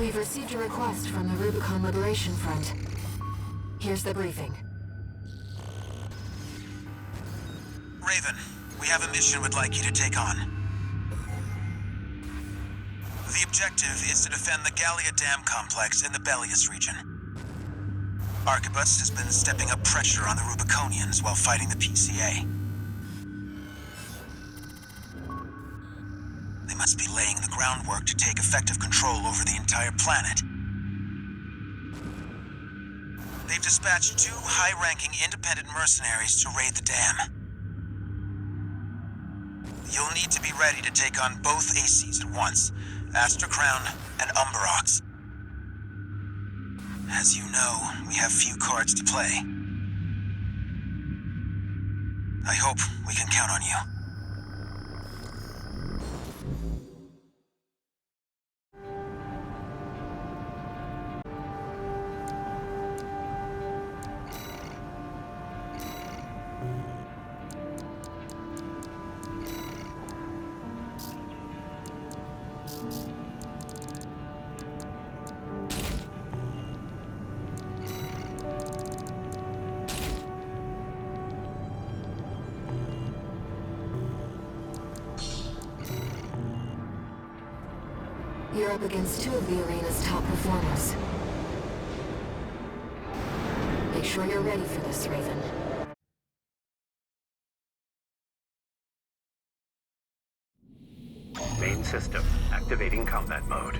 We've received a request from the Rubicon Liberation Front. Here's the briefing. Raven, we have a mission we'd like you to take on. The objective is to defend the Gallia Dam complex in the Bellius region. Arquebus has been stepping up pressure on the Rubiconians while fighting the PCA. They must be laying the groundwork to take effective control over the entire planet. They've dispatched 2 high-ranking independent mercenaries to raid the dam. You'll need to be ready to take on both ACs at once, Astra Crown and Umberox. As you know, we have few cards to play. I hope we can count on you. You're up against 2 of the arena's top performers. Make sure you're ready for this, Raven. Main system, activating combat mode.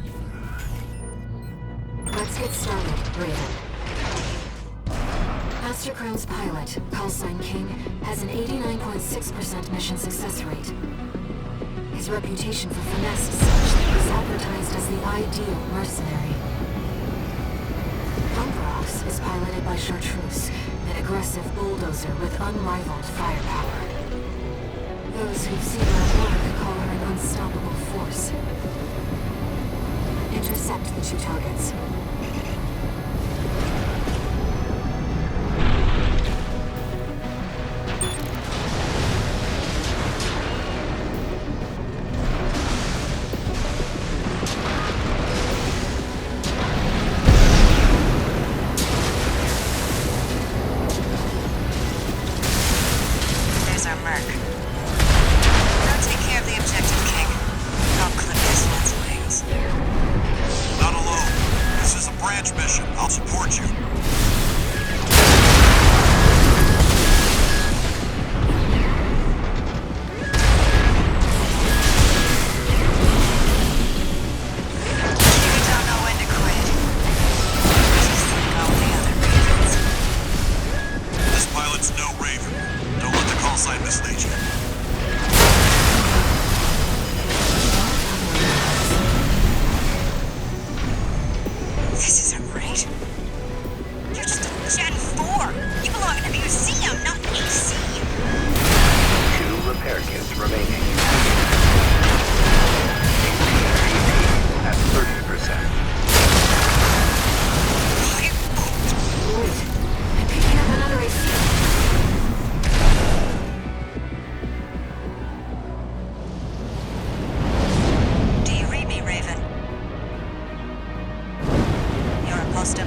Let's get started, Raven. Astra Crown's pilot, callsign King, has an 89.6% mission success rate. His reputation for finesse is such that he's advertised as the ideal mercenary. Umberox is piloted by Chartreuse, an aggressive bulldozer with unrivaled firepower. Those who've seen her work call her an unstoppable force. Intercept the 2 targets.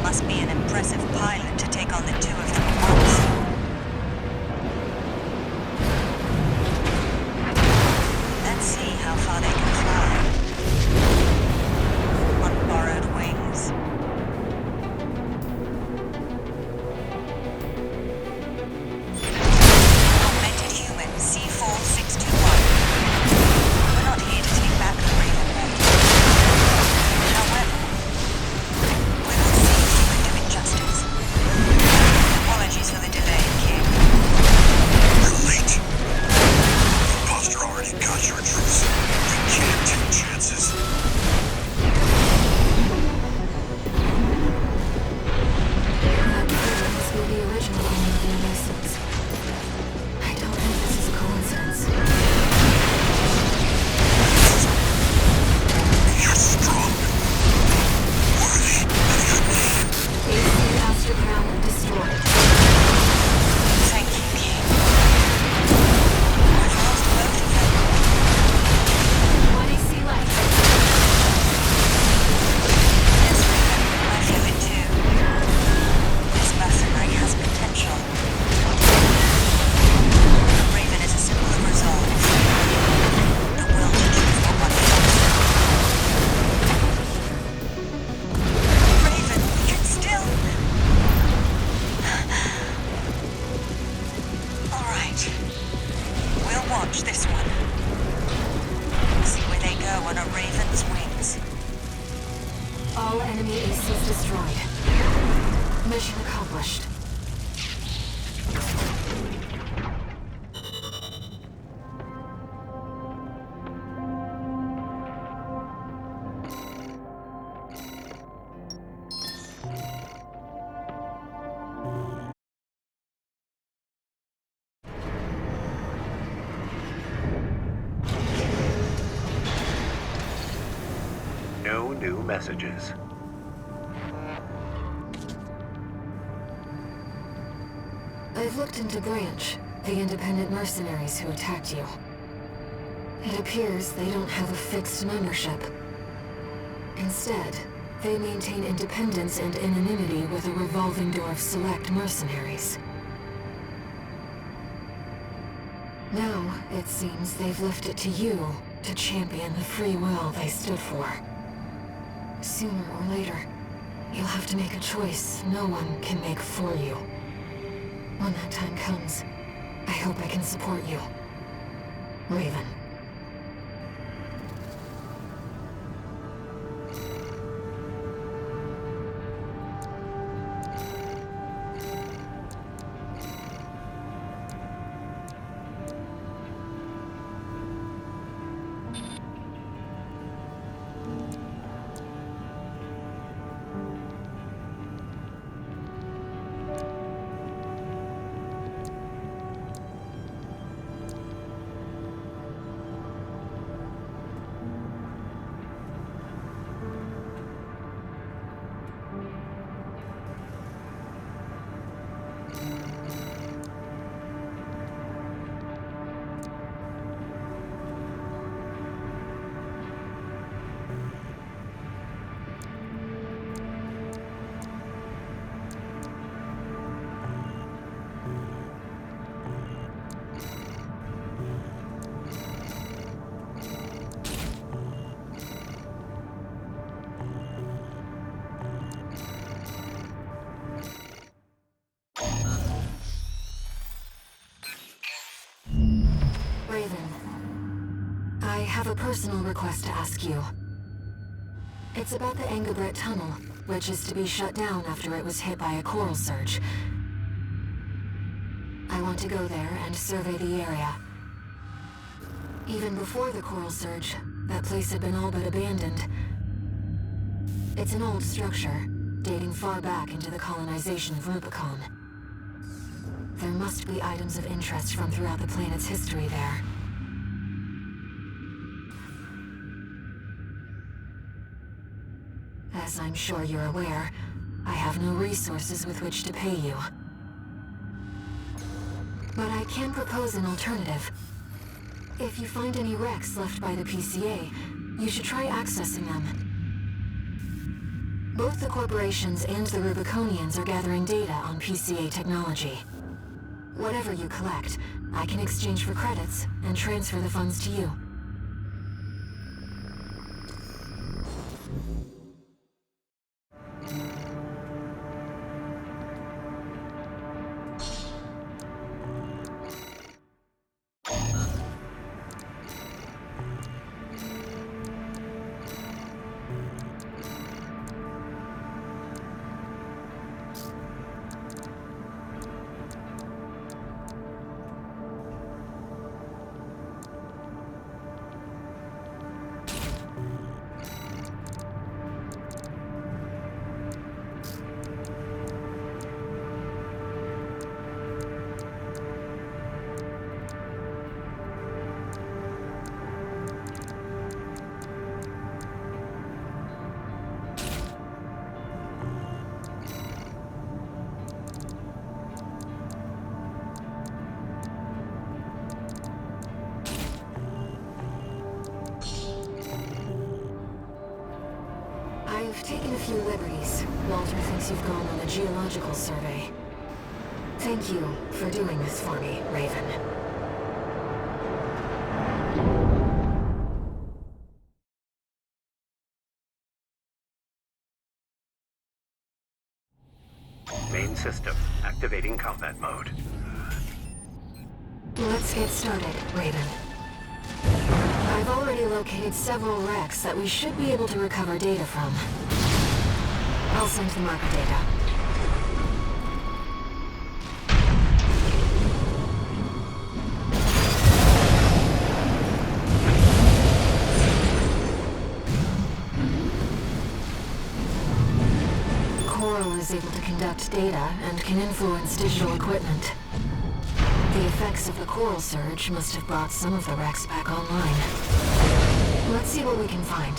Must be an impressive pilot to take on the 2 of them at once. Let's see how far they can fly. On borrowed wings. Augmented human C4621. We're not here to take back the Raven. However, we will see if you can do it justice. Apologies for the delay, King. You're late. The imposter already got your truth. We can't take chances. That pilot must be the original owner of the Innocents. I don't think this is a coincidence. You're strong. Worthy of your name. AC Astra Crown destroyed. Thank you, King. We've lost both of them. destroyed. Mission accomplished. No new messages. I've looked into Branch, the independent mercenaries who attacked you. It appears they don't have a fixed membership. Instead, they maintain independence and anonymity with a revolving door of select mercenaries. Now, it seems they've left it to you to champion the free will they stood for. Sooner or later, you'll have to make a choice no one can make for you. When that time comes, I hope I can support you. Raven. Raven, I have a personal request to ask you. It's about the Angabret Tunnel, which is to be shut down after it was hit by a coral surge. I want to go there and survey the area. Even before the coral surge, that place had been all but abandoned. It's an old structure, dating far back into the colonization of Rubicon. There must be items of interest from throughout the planet's history there. As I'm sure you're aware, I have no resources with which to pay you. But I can propose an alternative. If you find any wrecks left by the PCA, you should try accessing them. Both the corporations and the Rubiconians are gathering data on PCA technology. Whatever you collect, I can exchange for credits and transfer the funds to you. I've taken a few liberties. Walter thinks you've gone on a geological survey. Thank you for doing this for me, Raven. Main system, activating combat mode. Let's get started, Raven. I've already located several wrecks that we should be able to recover data from. I'll send the marker data. Coral is able to conduct data and can influence digital equipment. The effects of the coral surge must have brought some of the wrecks back online. Let's see what we can find.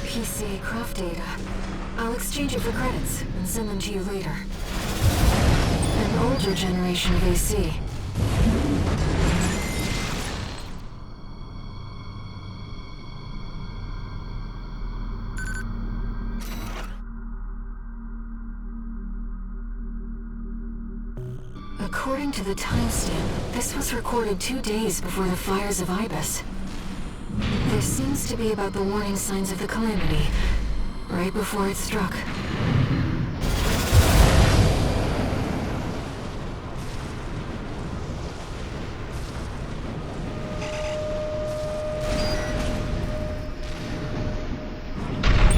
PCA craft data. I'll exchange it for credits and send them to you later. An older generation of AC. According to the timestamp, this was recorded 2 days before the fires of Ibis. This seems to be about the warning signs of the calamity, right before it struck.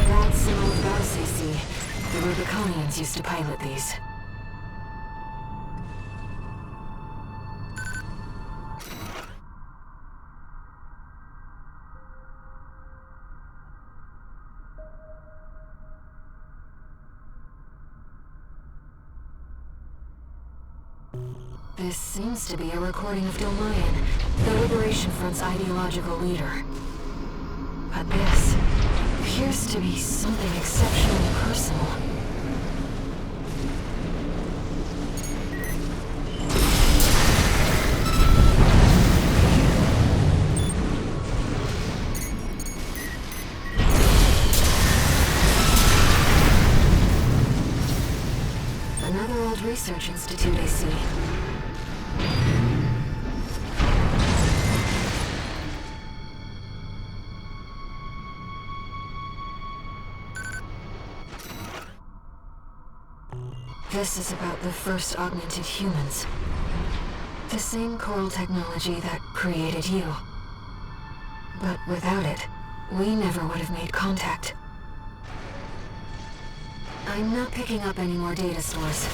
That's an old Gauss AC. The Rubiconians used to pilot these. This seems to be a recording of Domayan, the Liberation Front's ideological leader. But this appears to be something exceptionally personal. Another old research institute, I see. This is about the first augmented humans. The same coral technology that created you. But without it, we never would have made contact. I'm not picking up any more data stores.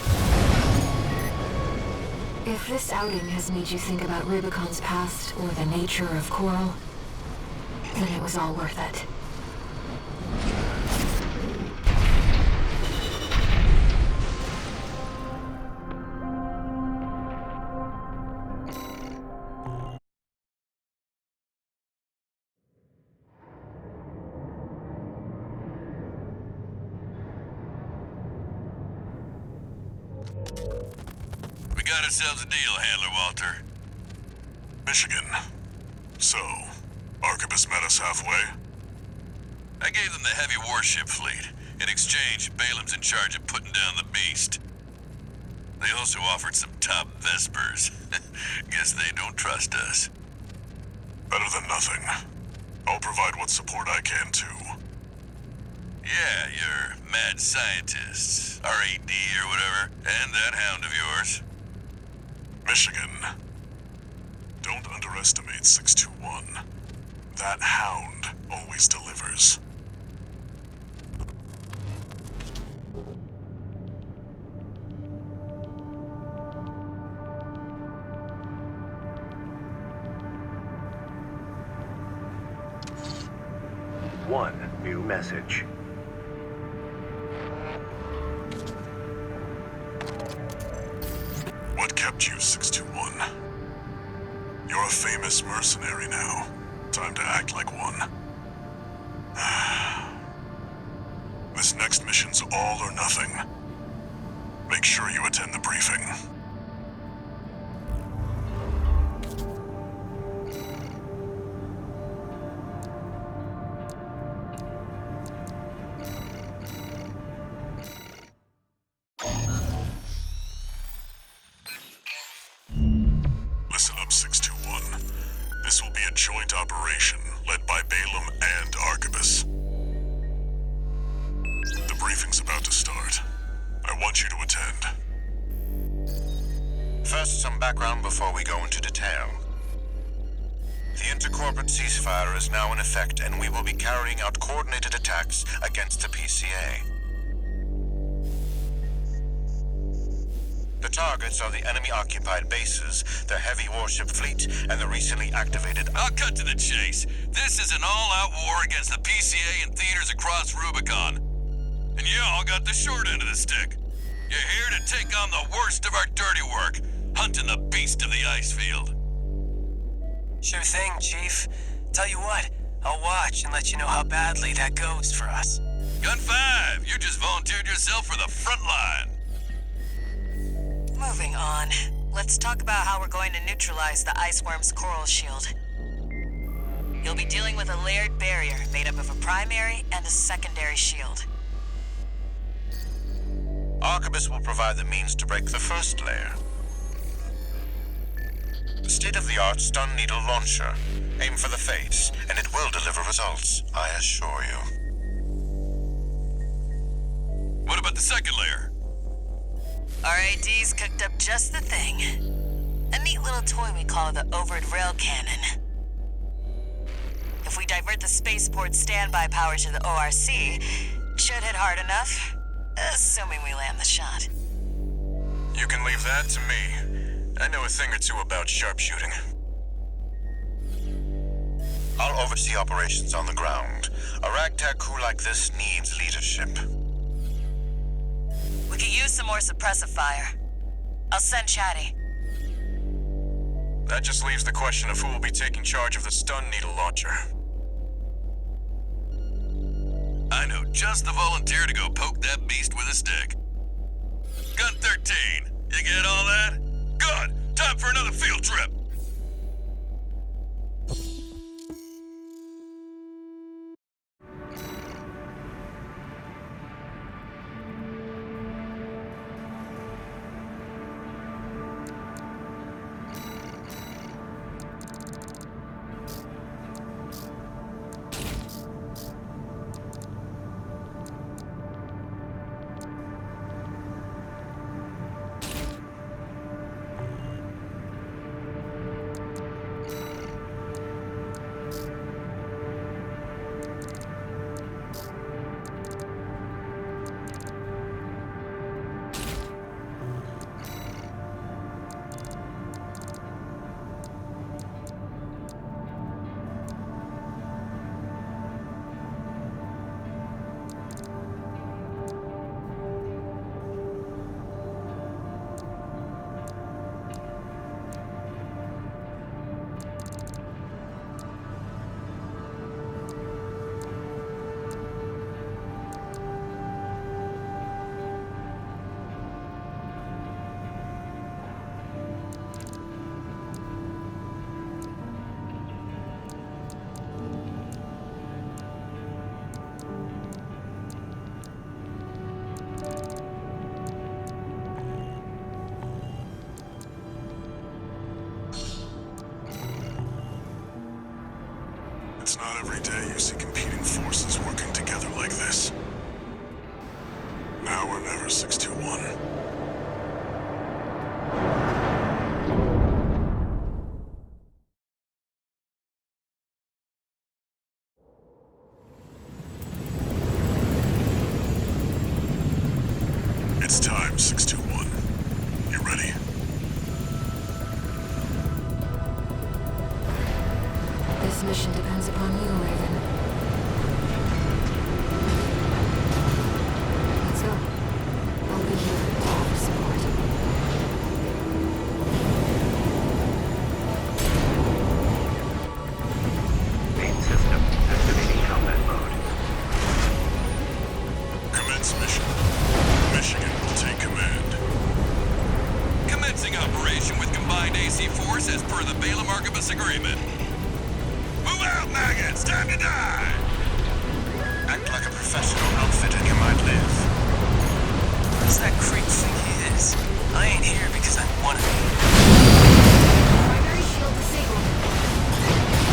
If this outing has made you think about Rubicon's past or the nature of coral, then it was all worth it. We got ourselves a deal, Handler Walter. Michigan. So, Arquebus met us halfway? I gave them the heavy warship fleet. In exchange, Balaam's in charge of putting down the beast. They also offered some top Vespers. Guess they don't trust us. Better than nothing. I'll provide what support I can, too. Yeah, your mad scientists, RAD or whatever, and that hound of yours. Michigan. Don't underestimate 621. That hound always delivers. One new message. What kept you, 621? You're a famous mercenary now. Time to act like one. This next mission's all or nothing. Make sure you attend the briefing. briefing's about to start. I want you to attend. First, some background before we go into detail. The intercorporate ceasefire is now in effect, and we will be carrying out coordinated attacks against the PCA. The targets are the enemy-occupied bases, the heavy warship fleet, and the recently activated... I'll cut to the chase. This is an all-out war against the PCA and theaters across Rubicon. And y'all got the short end of the stick. You're here to take on the worst of our dirty work, hunting the beast of the ice field. Sure thing, Chief. Tell you what, I'll watch and let you know how badly that goes for us. Gun 5, you just volunteered yourself for the front line. Moving on. Let's talk about how we're going to neutralize the iceworm's coral shield. You'll be dealing with a layered barrier made up of a primary and a secondary shield. Arquebus will provide the means to break the first layer. The state-of-the-art stun needle launcher. Aim for the face, and it will deliver results, I assure you. What about the second layer? RAD's cooked up just the thing. A neat little toy we call the Overt Rail Cannon. If we divert the spaceport standby power to the ORC, it should hit hard enough, assuming we land the shot. You can leave that to me. I know a thing or two about sharpshooting. I'll oversee operations on the ground. A ragtag crew like this needs leadership. We could use some more suppressive fire. I'll send Chatty. That just leaves the question of who will be taking charge of the stun needle launcher. I know just the volunteer to go poke that beast with a stick. Gun 13, you get all that? Good! Time for another field trip! It's not every day you see competing forces working together like this. Now or never, 621. It's time, 621. You ready? This mission depends upon you, Raven. Let's go. I'll be here to offer support. Main system activating combat mode. Commence mission. Michigan will take command. Commencing operation with combined AC force as per the Balaam Arquebus agreement. Move out, maggots! Time to die! Act like a professional outfit and you might live. What does that creep think he is? I ain't here because I want to be. Primary shield disabled.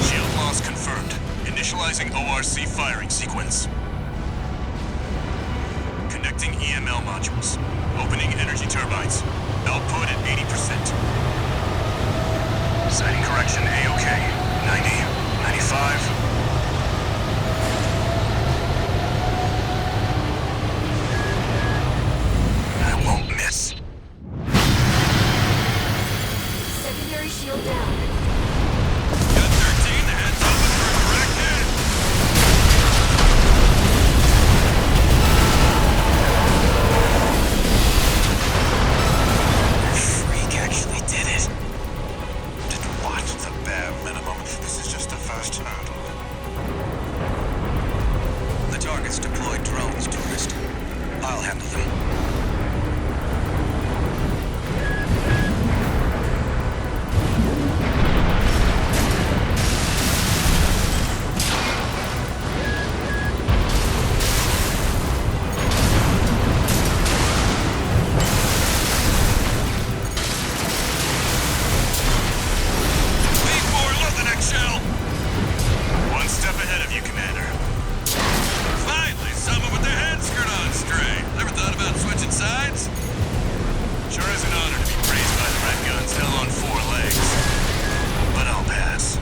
Shield loss confirmed. Initializing ORC firing sequence. modules. Opening energy turbines. Output at 80%. Sighting correction A-OK. 90, 95. I won't miss. Secondary shield down. Got 13, the head's open for a direct hit. Freak actually did it. Did what? The bare minimum. This is just the first hurdle. The target's deployed drones, tourist. I'll handle them. Lead more, load the next shell. One step ahead of you, Commander. Finally, someone with their head screwed on straight. Ever thought about switching sides? Sure is an honor to be praised by the red guns hell on 4 legs. But I'll pass.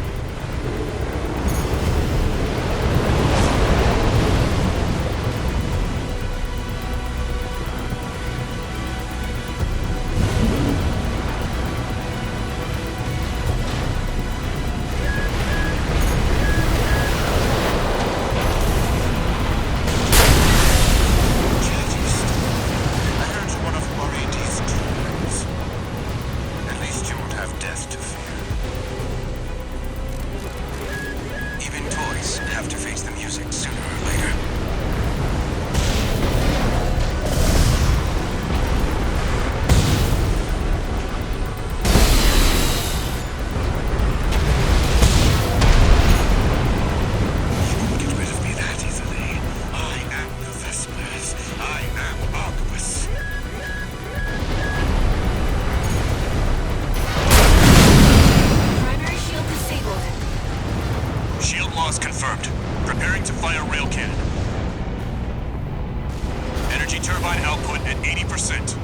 I heard you're one of Moriarty's tools. At least you won't have death to fear. Even toys have to face the music sooner or later. You won't get rid of me that easily. I am the Vespers. I am Arquebus. Primary shield disabled. Shield loss confirmed. Preparing to fire rail cannon. Energy turbine output at 80%.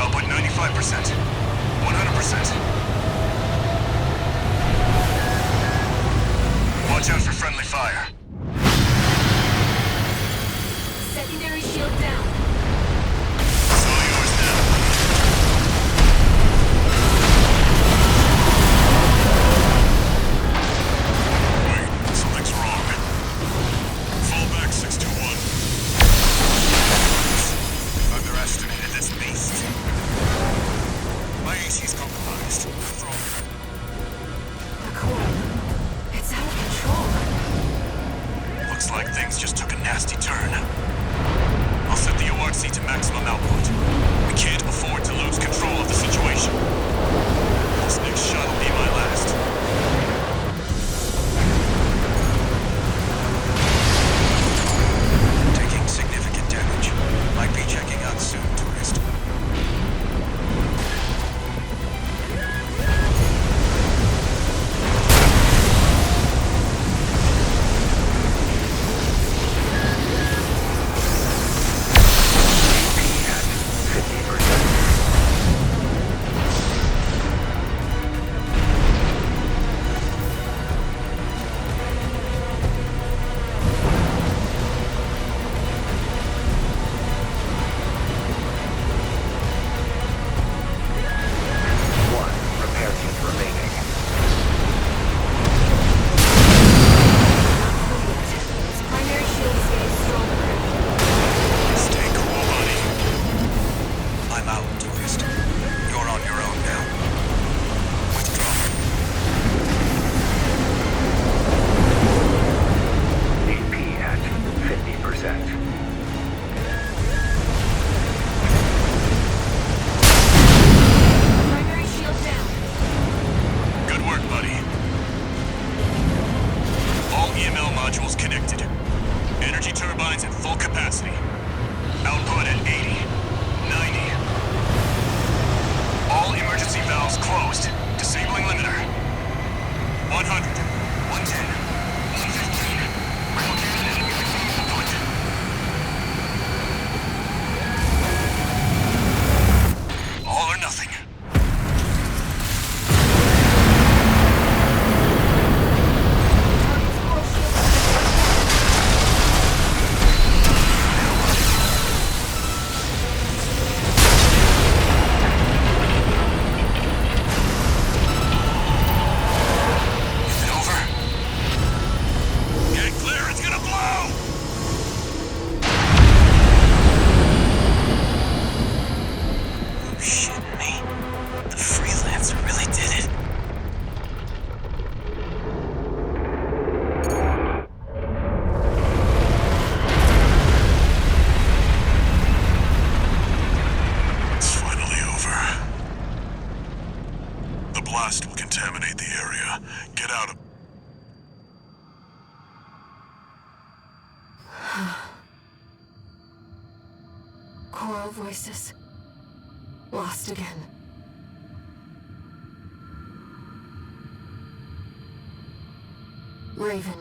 Output 95%. 100%. Watch out for friendly fire. Secondary shield down. It's all yours now. Wait, something's wrong. Fall back 621. Underestimated this beast. My AC's compromised. Wrong. The core. It's out of control. Looks like things just took a nasty turn. I'll set the ORC to maximum output. We can't afford to lose control of the situation. This next shot will be my last. Taking significant damage. Might be checking out soon, tourist. Choral voices. Lost again. Raven.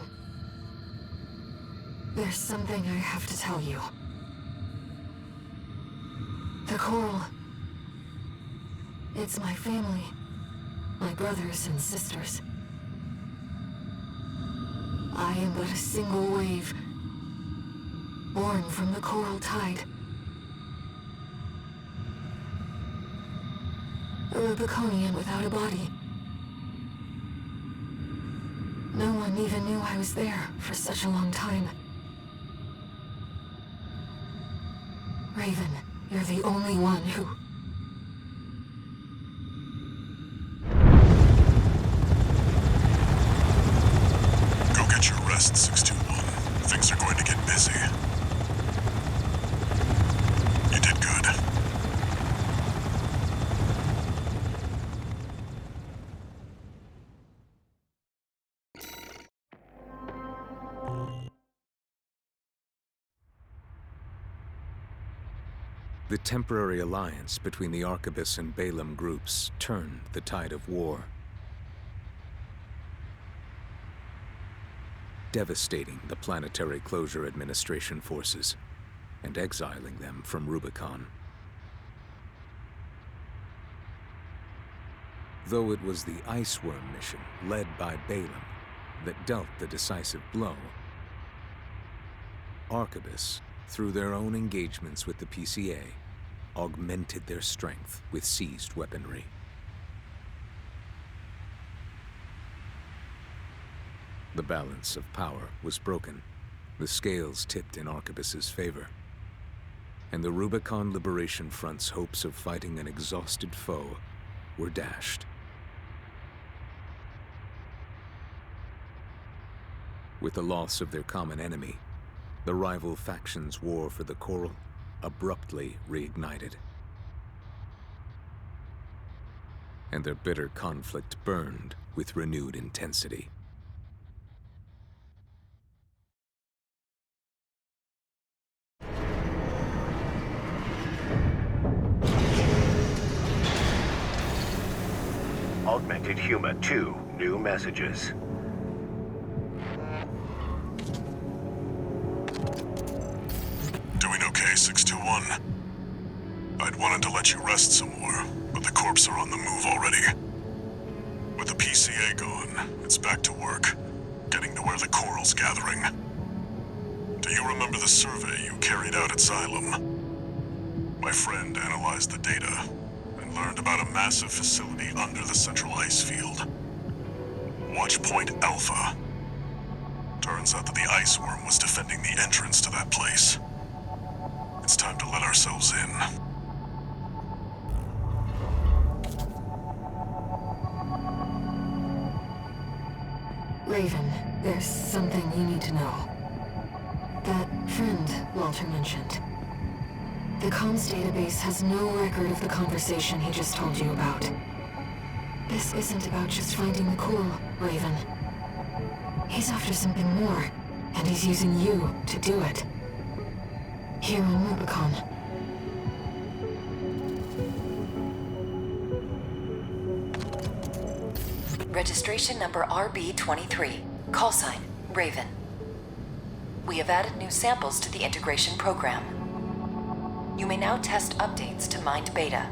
There's something I have to tell you. The coral. It's my family. My brothers and sisters. I am but a single wave, born from the coral tide. A Rubiconian without a body. No one even knew I was there for such a long time. Raven, you're the only one who... Go get your rest, 621. Things are going to get busy. You did good. The temporary alliance between the Arquebus and Balaam groups turned the tide of war, devastating the Planetary Closure Administration forces and exiling them from Rubicon. Though it was the Iceworm mission led by Balaam that dealt the decisive blow, Arquebus, through their own engagements with the PCA, augmented their strength with seized weaponry. The balance of power was broken, the scales tipped in Arquebus's favor, and the Rubicon Liberation Front's hopes of fighting an exhausted foe were dashed. With the loss of their common enemy, the rival factions' war for the Coral abruptly reignited. And their bitter conflict burned with renewed intensity. Augmented Huma 2, new messages. Doing okay, 621? I'd wanted to let you rest some more, but the corps are on the move already. With the PCA gone, it's back to work, getting to where the Coral's gathering. Do you remember the survey you carried out at Xylem? My friend analyzed the data and learned about a massive facility under the central ice field. Watch Point Alpha. Turns out that the Iceworm was defending the entrance to that place. It's time to let ourselves in. Raven, there's something you need to know. That friend Walter mentioned. The comms database has no record of the conversation he just told you about. This isn't about just finding the Coral, Raven. He's after something more, and he's using you to do it. Here on Rubicon. Registration number RB23. Call sign, Raven. We have added new samples to the integration program. You may now test updates to Mind Beta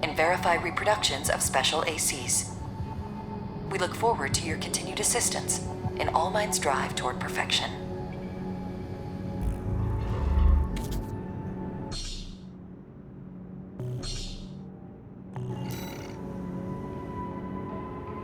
and verify reproductions of special ACs. We look forward to your continued assistance in All Mind's drive toward perfection.